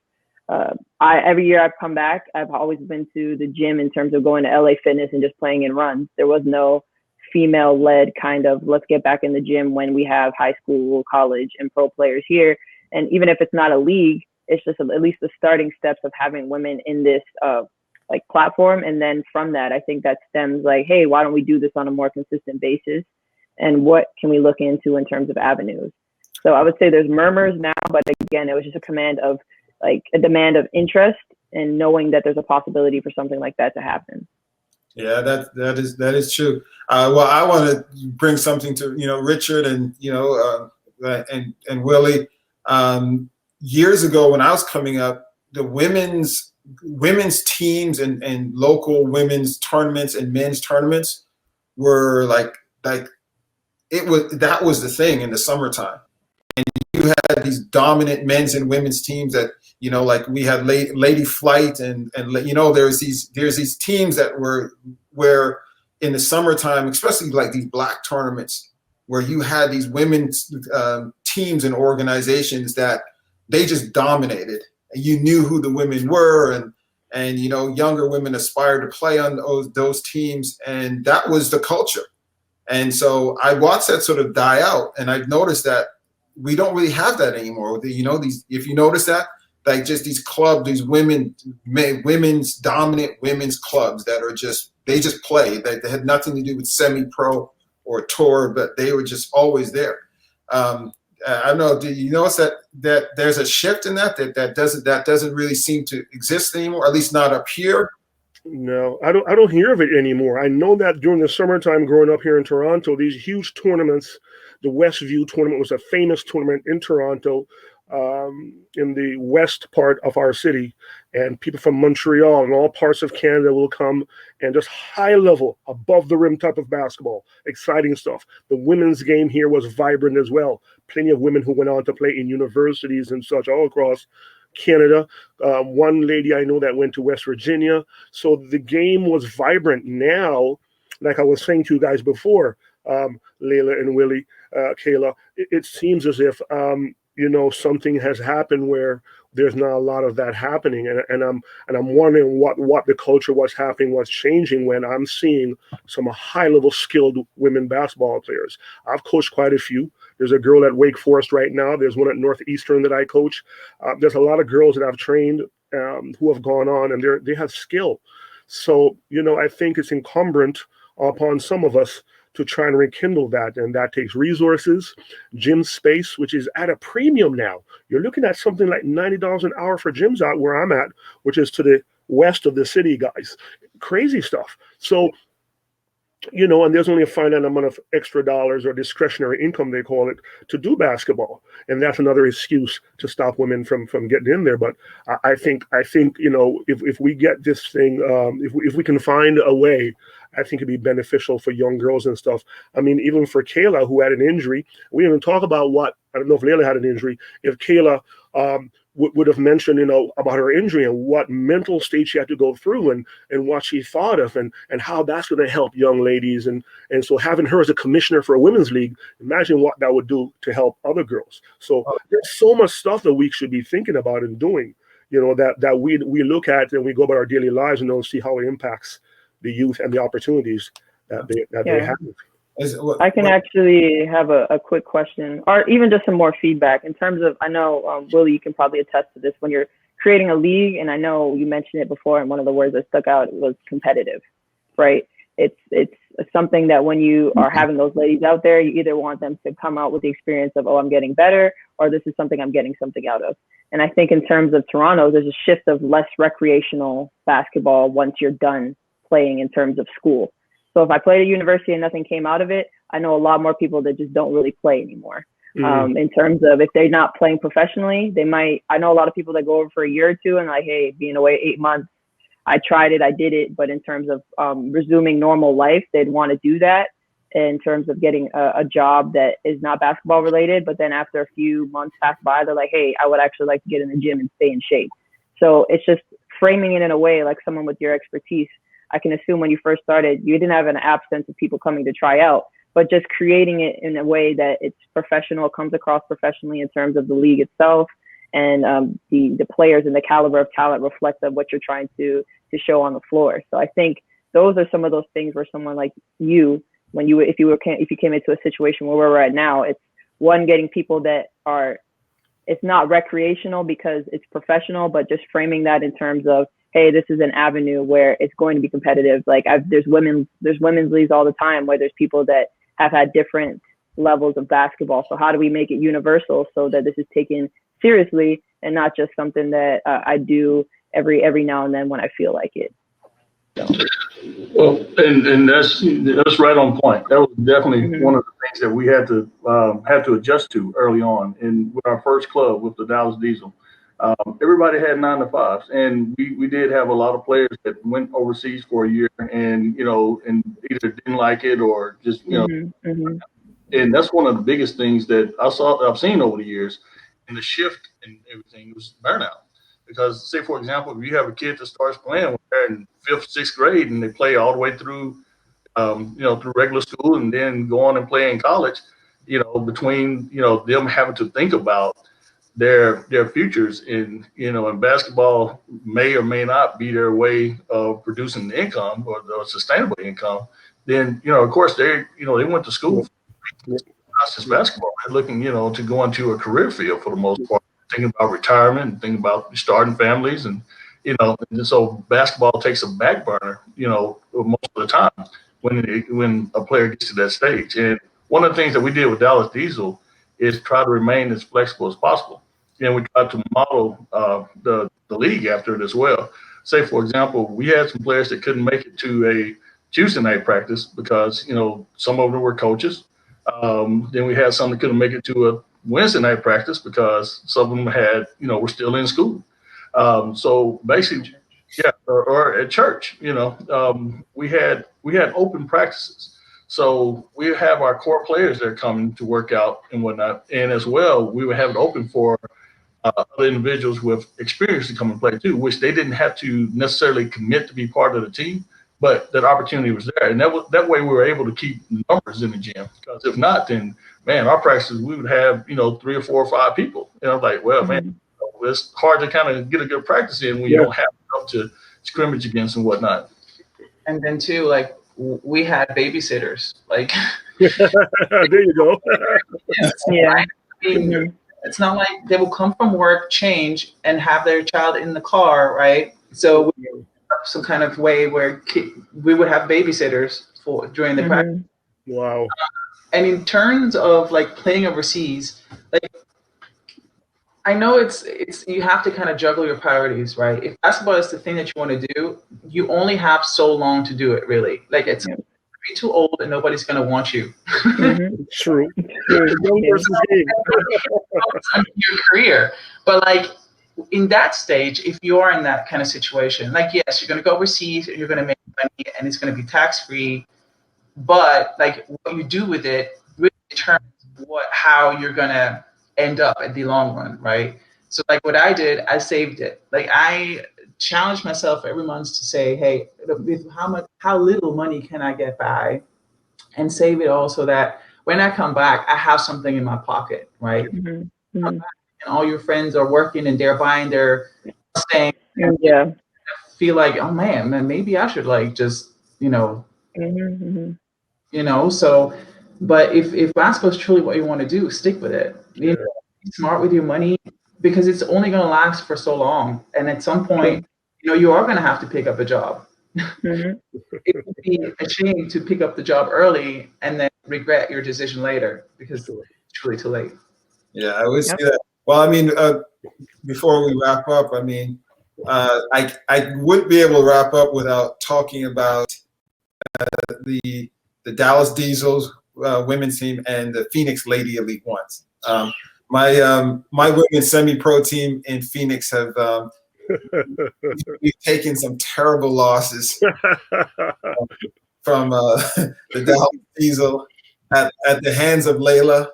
every year I've come back, I've always been to the gym in terms of going to LA Fitness and just playing in runs. There was no female-led kind of let's get back in the gym when we have high school, college, and pro players here. And even if it's not a league, it's just at least the starting steps of having women in this like platform. And then from that, I think that stems like, hey, why don't we do this on a more consistent basis? And what can we look into in terms of avenues? So I would say there's murmurs now, but again, it was just a demand of interest and knowing that there's a possibility for something like that to happen. Yeah, that is true. Well, I want to bring something to Richard and and Willie. Years ago, when I was coming up, the women's teams and local women's tournaments and men's tournaments were like that was the thing in the summertime. And you had these dominant men's and women's teams that like we had Lady Flight and there's these teams that were where in the summertime, especially like these black tournaments, where you had these women's teams and organizations that they just dominated. You knew who the women were, and younger women aspired to play on those teams, and that was the culture. And so I watched that sort of die out, and I've noticed that we don't really have that anymore. These, if you notice that, like just these clubs, these women's dominant women's clubs that are they just play. They had nothing to do with semi-pro or tour, but they were just always there. I don't know. Do you notice that there's a shift in that doesn't really seem to exist anymore? At least not up here. No, I don't hear of it anymore. I know that during the summertime growing up here in Toronto, these huge tournaments, the Westview tournament was a famous tournament in Toronto, in the west part of our city, and people from Montreal and all parts of Canada will come and just high level, above the rim type of basketball, exciting stuff. The women's game here was vibrant as well. Plenty of women who went on to play in universities and such all across Canada. One lady I know that went to West Virginia. So the game was vibrant. Now, like I was saying to you guys before, Layla and Willie, Kayla, it seems as if something has happened where there's not a lot of that happening, and I'm wondering what the culture, what's happening, what's changing when I'm seeing some high level skilled women basketball players. I've coached quite a few. There's a girl at Wake Forest right now. There's one at Northeastern that I coach. There's a lot of girls that I've trained who have gone on, and they have skill. So I think it's incumbent upon some of us to try and rekindle that. And that takes resources, gym space, which is at a premium now. You're looking at something like $90 an hour for gyms out where I'm at, which is to the west of the city, guys. Crazy stuff. So, and there's only a finite amount of extra dollars or discretionary income, they call it, to do basketball. And that's another excuse to stop women from getting in there. But I think if we get this thing, if we can find a way, I think it'd be beneficial for young girls and stuff. I mean, even for Kayla, who had an injury, we didn't even talk about I don't know if Layla had an injury. If Kayla would have mentioned, about her injury and what mental state she had to go through and what she thought of and how that's going to help young ladies. And so having her as a commissioner for a women's league, imagine what that would do to help other girls. So there's so much stuff that we should be thinking about and doing, that we look at and we go about our daily lives and don't see how it impacts the youth and the opportunities that they have. I can actually have a quick question, or even just some more feedback in terms of, I know, Willie, you can probably attest to this, when you're creating a league, and I know you mentioned it before, and one of the words that stuck out was competitive, right? It's something that when you are having those ladies out there, you either want them to come out with the experience of, oh, I'm getting better, or this is something I'm getting something out of. And I think in terms of Toronto, there's a shift of less recreational basketball once you're done playing in terms of school. So if I played at university and nothing came out of it, I know a lot more people that just don't really play anymore. In terms of if they're not playing professionally, I know a lot of people that go over for a year or two and like, hey, being away 8 months, I tried it, I did it. But in terms of resuming normal life, they'd want to do that in terms of getting a job that is not basketball related. But then after a few months pass by, they're like, hey, I would actually like to get in the gym and stay in shape. So it's just framing it in a way like someone with your expertise. I can assume when you first started, you didn't have an absence of people coming to try out, but just creating it in a way that it's professional, comes across professionally in terms of the league itself, and the players and the caliber of talent reflect of what you're trying to show on the floor. So I think those are some of those things where someone like you, when you if you came into a situation where we're at now, it's one, getting people that are, it's not recreational because it's professional, but just framing that in terms of, hey, this is an avenue where it's going to be competitive. Like there's women's leagues all the time where there's people that have had different levels of basketball. So how do we make it universal so that this is taken seriously and not just something that I do every now and then when I feel like it. So. Well, and that's right on point. That was definitely one of the things that we had to adjust to early on. And with our first club with the Dallas Diesel, everybody had 9 to 5s, and we did have a lot of players that went overseas for a year, and and either didn't like it or just And that's one of the biggest things that I've seen over the years, and the shift and everything was burnout. Because, say, for example, if you have a kid that starts playing when they're in 5th, 6th grade and they play all the way through, through regular school and then go on and play in college, between, them having to think about their futures in basketball may or may not be their way of producing the income or the sustainable income, then, of course, they went to school for not just basketball. They're looking, to go into a career field for the most part. Thinking about retirement and thinking about starting families, and and so basketball takes a back burner, most of the time when a player gets to that stage. And one of the things that we did with Dallas Diesel is try to remain as flexible as possible. And we tried to model the league after it as well. Say, for example, we had some players that couldn't make it to a Tuesday night practice because some of them were coaches. Then we had some that couldn't make it to a Wednesday night practice because some of them had, were still in school. So basically, or at church, we had open practices. So we have our core players that are coming to work out and whatnot. And as well, we would have it open for other individuals with experience to come and play too, which they didn't have to necessarily commit to be part of the team, but that opportunity was there. And that way we were able to keep numbers in the gym. Because if not, then, man, our practices, we would have, 3 or 4 or 5 people. And I'm like, well, man, it's hard to kind of get a good practice in when you don't have enough to scrimmage against and whatnot. And then too, like, we had babysitters. Like, there you go. I mean, it's not like they will come from work, change, and have their child in the car, right? So we some kind of way where we would have babysitters during the practice. Wow. And in terms of like playing overseas, like, I know it's you have to kind of juggle your priorities, right? If basketball is the thing that you want to do, you only have so long to do it, really. Like, it's you're too old and nobody's going to want you. True. Your career. But like, in that stage, if you are in that kind of situation, like, yes, you're going to go overseas and you're going to make money and it's going to be tax-free. But like, what you do with it really determines how you're going to end up at the long run, right? So like what I did, I saved it. Like, I challenged myself every month to say, hey, with how little money can I get by, and save it all so that when I come back, I have something in my pocket, right? And all your friends are working and they're buying their thing. Yeah. Feel like, oh man, maybe I should like just, so, but if basketball is truly what you want to do, stick with it. Be smart with your money, because it's only going to last for so long. And at some point, you are going to have to pick up a job. It would be a shame to pick up the job early and then regret your decision later, because it's truly too late. Yeah, I would say that. Well, I mean, before we wrap up, I mean, I wouldn't be able to wrap up without talking about the Dallas Diesels women's team and the Phoenix Lady Elite Ones. My women's semi-pro team in Phoenix have we've taken some terrible losses from the Dallas Diesel at the hands of Layla.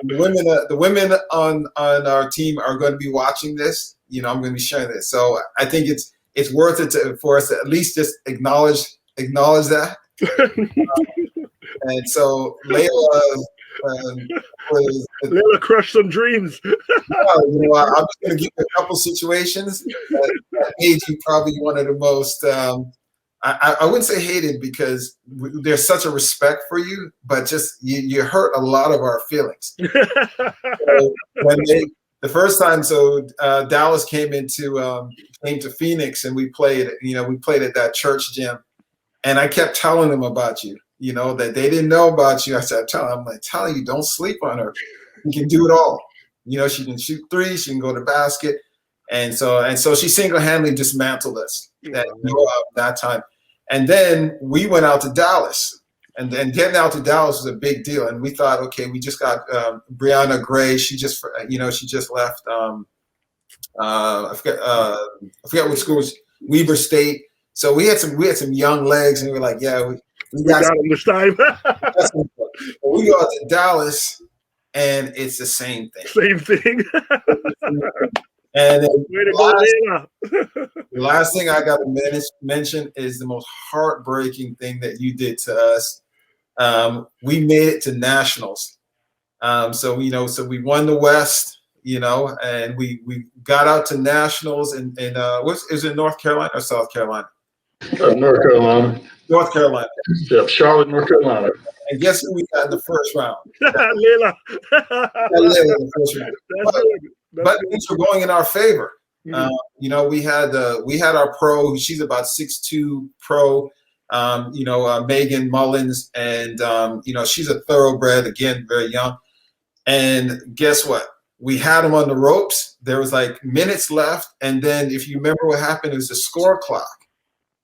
The women on our team are going to be watching this. I'm going to be sharing this, so I think it's worth it for us to at least just acknowledge that. And so Layla Layla crushed some dreams. I'm just going to give you a couple situations that made you probably one of the most, I wouldn't say hated because there's such a respect for you, but just you hurt a lot of our feelings. So the first time, Dallas came to Phoenix and we played at that church gym, and I kept telling them about you, that they didn't know about you. I said, I'm telling you, don't sleep on her. You can do it all. She can shoot threes, she can go to basket. And so she single-handedly dismantled us that time. And then we went out to Dallas. And getting out to Dallas was a big deal. And we thought, okay, we just got Brianna Gray. She just left. I forget what school was. Weber State. So we had some young legs, and we were like, yeah, we got them this time. We go out to Dallas, and it's the same thing. Same thing. And the last thing I got to mention is the most heartbreaking thing that you did to us. We made it to nationals. So we won the West, and we got out to nationals is it North Carolina or South Carolina? North Carolina. North Carolina. Yep, Charlotte, North Carolina. And guess who we got in the first round? Layla. Layla in the first round. But things were going in our favor. Mm-hmm. We had our pro. She's about 6'2" pro. Megan Mullins, and she's a thoroughbred. Again, very young. And guess what? We had them on the ropes. There was like minutes left, and then if you remember what happened, it was the score clock.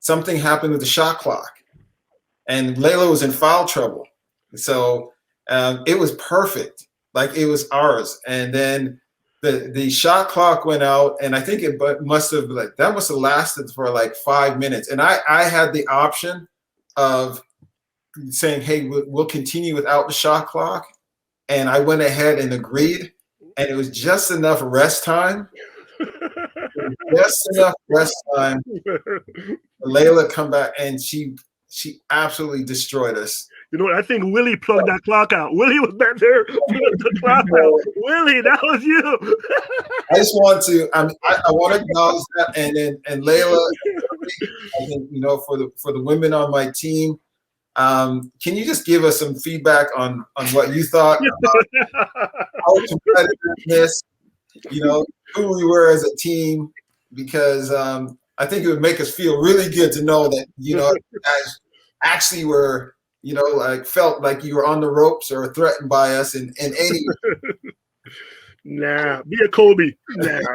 Something happened with the shot clock, and Layla was in foul trouble. So it was perfect, like it was ours. And then the shot clock went out, and I think it must have lasted for like 5 minutes. And I had the option of saying, hey, we'll continue without the shot clock. And I went ahead and agreed, and it was just enough rest time. Layla come back, and she absolutely destroyed us. I think Willie plugged that clock out. Willie was back there, plugged the clock out. Willie, that was you. I just want to, I want to acknowledge that, and Layla, I think for the women on my team, can you just give us some feedback on what you thought about our competitiveness, who we were as a team, because I think it would make us feel really good to know that you guys actually were felt like you were on the ropes or threatened by us in any way. Nah, be a Kobe. Nah. Like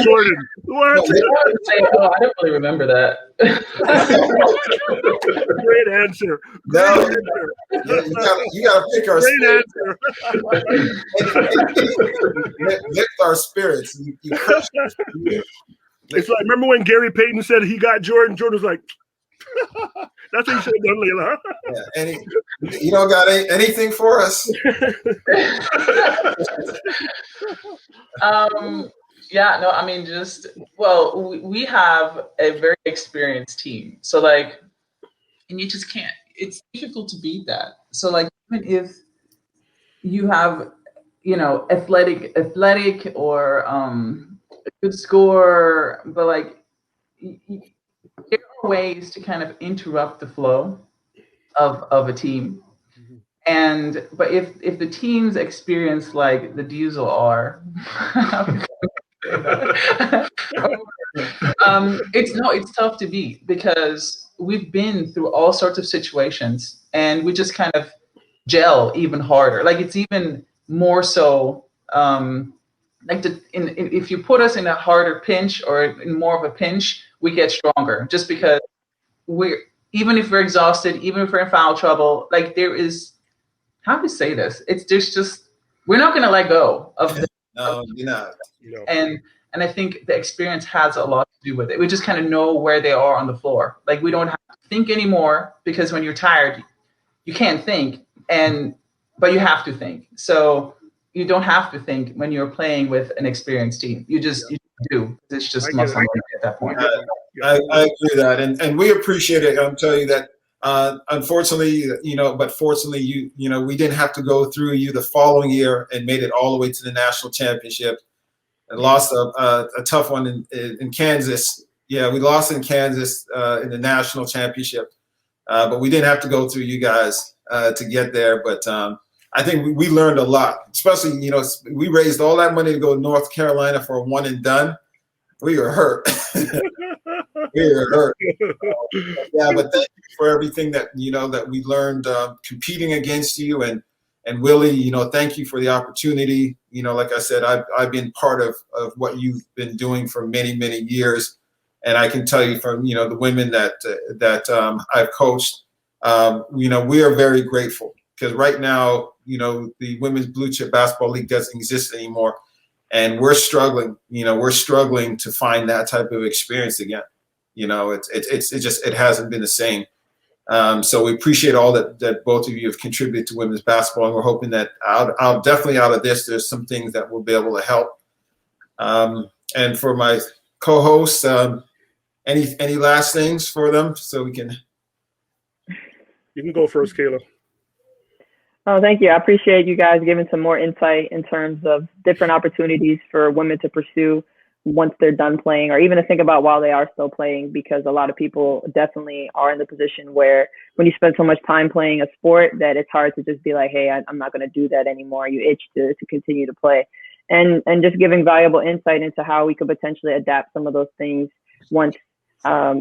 Jordan. What? I don't really remember that. Great answer. No, you gotta pick our spirits. Lift our spirits. It's like, remember when Gary Payton said he got Jordan? Jordan was like, that's what you should have done, Layla. Yeah, you don't got anything for us? We have a very experienced team. So and you just can't, it's difficult to beat that. So even if you have, athletic or a good score, but there are ways to kind of interrupt the flow of a team. But if the teams experience like the Diesel are, it's tough to beat because we've been through all sorts of situations and we just kind of gel even harder. It's even more so. If you put us in a harder pinch or in more of a pinch, we get stronger just because even if we're exhausted, even if we're in foul trouble, there is, how do you say this? There's just, we're not going to let go of the. No, you're not. And I think the experience has a lot to do with it. We just kind of know where they are on the floor. We don't have to think anymore because when you're tired, you can't think, but you have to think. So you don't have to think when you're playing with an experienced team. You do. It's just muscle memory at that point. I agree with that, and we appreciate it. I'm telling you that Unfortunately, but fortunately, we didn't have to go through you the following year and made it all the way to the national championship and lost a tough one in Kansas. Yeah, we lost in Kansas in the national championship, but we didn't have to go through you guys to get there. But I think we learned a lot, especially, we raised all that money to go to North Carolina for a one and done. We were hurt. We were hurt. Yeah, but thank you for everything that that we learned competing against you, and Willie, thank you for the opportunity. Like I said, I've been part of what you've been doing for many, many years, and I can tell you from the women that I've coached, we are very grateful, because right now the Women's Blue Chip Basketball League doesn't exist anymore, and we're struggling. We're struggling to find that type of experience again. It hasn't been the same. So we appreciate all that both of you have contributed to women's basketball, and we're hoping that definitely out of this, there's some things that we'll be able to help. And for my co-hosts, any last things for them so we can? You can go first, Kayla. Oh, thank you. I appreciate you guys giving some more insight in terms of different opportunities for women to pursue once they're done playing, or even to think about while they are still playing, because a lot of people definitely are in the position where when you spend so much time playing a sport that it's hard to just be like, hey, I'm not going to do that anymore. You itch to continue to play, and just giving valuable insight into how we could potentially adapt some of those things once our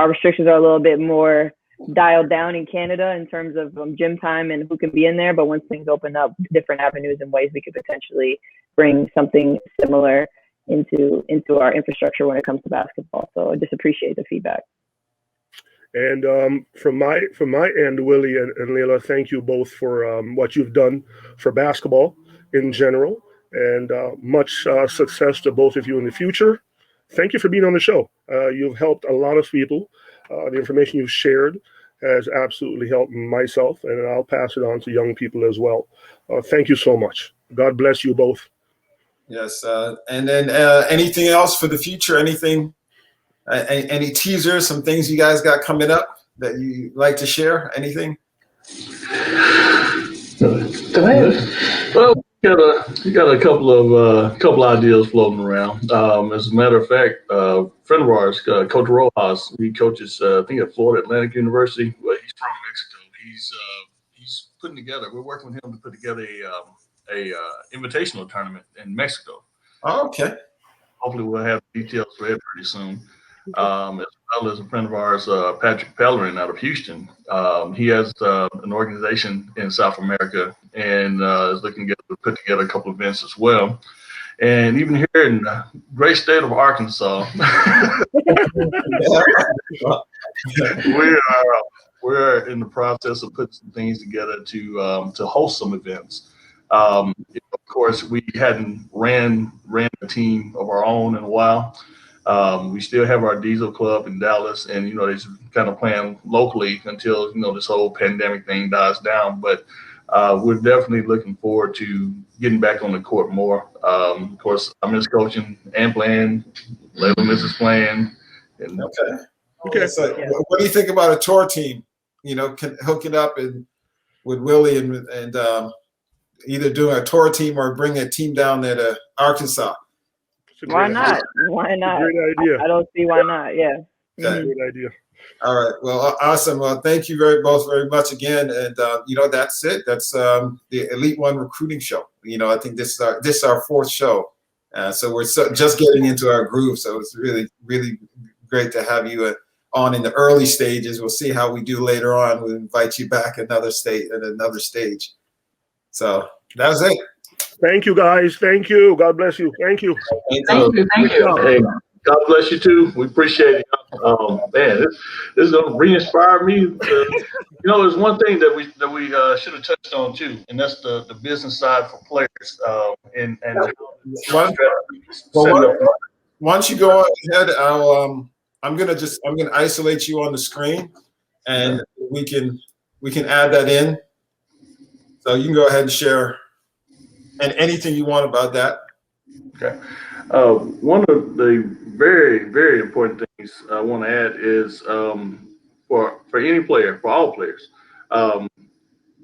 restrictions are a little bit more dialed down in Canada in terms of gym time and who can be in there. But once things open up, different avenues and ways we could potentially bring something similar into our infrastructure when it comes to basketball. So I just appreciate the feedback. And from my end, Willie and Layla, thank you both for what you've done for basketball in general, and much success to both of you in the future. Thank you for being on the show. You've helped a lot of people. The information you've shared has absolutely helped myself, and I'll pass it on to young people as well. Thank you so much. God bless you both. Yes. And then anything else for the future? Anything, any teasers, some things you guys got coming up that you like to share? Anything? Well, we got a couple ideas floating around. As a matter of fact, a friend of ours, Coach Rojas, he coaches, I think at Florida Atlantic University. Well, he's from Mexico. He's putting together. We're working with him to put together a invitational tournament in Mexico. Oh, okay. Hopefully, we'll have details for it pretty soon. As well as a friend of ours, Patrick Pellerin out of Houston. He has an organization in South America and is looking to put together a couple of events as well. And even here in the great state of Arkansas, we're in the process of putting some things together to host some events. Of course, we hadn't ran a team of our own in a while. We still have our diesel club in Dallas, and they're just kind of playing locally until this whole pandemic thing dies down. But we're definitely looking forward to getting back on the court more. Of course, I miss coaching and playing. Layla misses playing. And Okay. So, what do you think about a tour team? Hooking up with Willie and either doing a tour team or bring a team down there to Arkansas. Why not? Why not? Great idea. I don't see why not. Yeah. Okay. Great idea. All right. Well, awesome. Well, thank you both very much again. And that's it. That's the Elite One Recruiting Show. I think this is our fourth show. So we're just getting into our groove. So it's really, really great to have you on in the early stages. We'll see how we do later on. We'll invite you back another stage. So that's it. Thank you, guys. Thank you. God bless you. Thank you. Thank you. Hey, God bless you too. We appreciate it. Man, this is gonna re-inspire me. There's one thing that we should have touched on too, and that's the business side for players. Once you go ahead, I'm gonna isolate you on the screen, and we can add that in. So you can go ahead and share and anything you want about that. Okay. One of the very, very important things I want to add is for any player, for all players.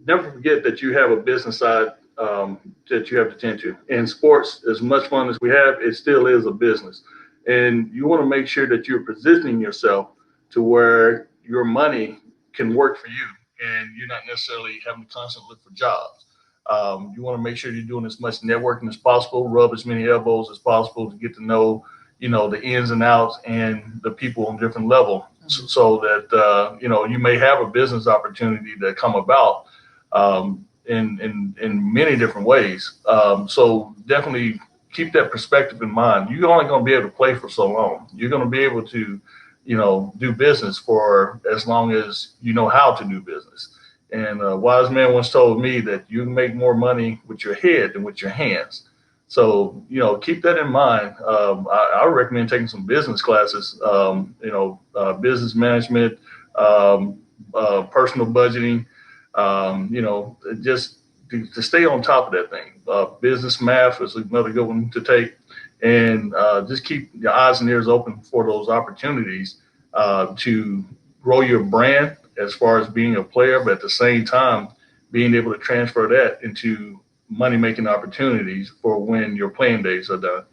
Never forget that you have a business side that you have to tend to. In sports, as much fun as we have, it still is a business. And you want to make sure that you're positioning yourself to where your money can work for you and you're not necessarily having to constantly look for jobs. You want to make sure you're doing as much networking as possible, rub as many elbows as possible to get to know, the ins and outs and the people on different level, so that, you may have a business opportunity that come about in many different ways. So definitely keep that perspective in mind. You're only going to be able to play for so long. You're going to be able to, do business for as long as you know how to do business. And a wise man once told me that you can make more money with your head than with your hands. So, keep that in mind. I recommend taking some business classes, business management, personal budgeting, just to stay on top of that thing. Business math is another good one to take. And just keep your eyes and ears open for those opportunities to grow your brand as far as being a player, but at the same time, being able to transfer that into money-making opportunities for when your playing days are done.